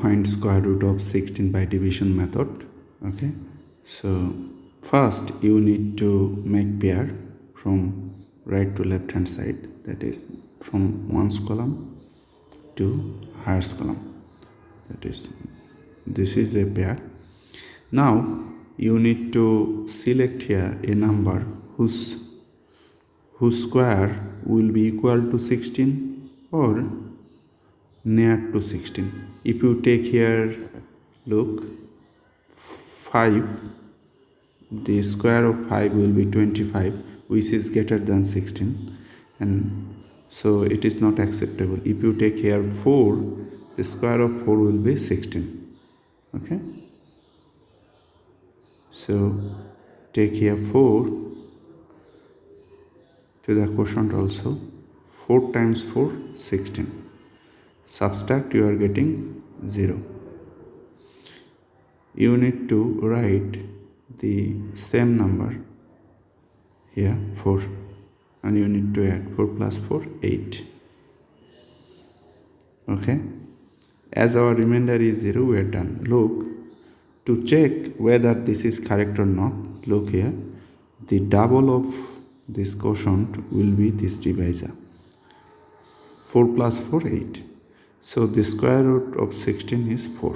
find square root of 16 by division method. Okay, so first you need to make pair from right to left hand side, that is from 1's column to highest column, that is this is a pair. Now you need to select here a number whose square will be equal to 16 or near to 16. If you take here, look, 5, the square of 5 will be 25, which is greater than 16, and so it is not acceptable. If you take here 4, the square of 4 will be 16. Okay, so take here 4 to the quotient also. 4 times 4, 16. Subtract, you are getting 0. You need to write the same number here, 4, and you need to add 4 plus 4, 8. Okay, as our remainder is 0, we are done. Look, to check whether this is correct or not, look here, the double of this quotient will be this divisor. 4 plus 4, 8. So the square root of 16 is 4.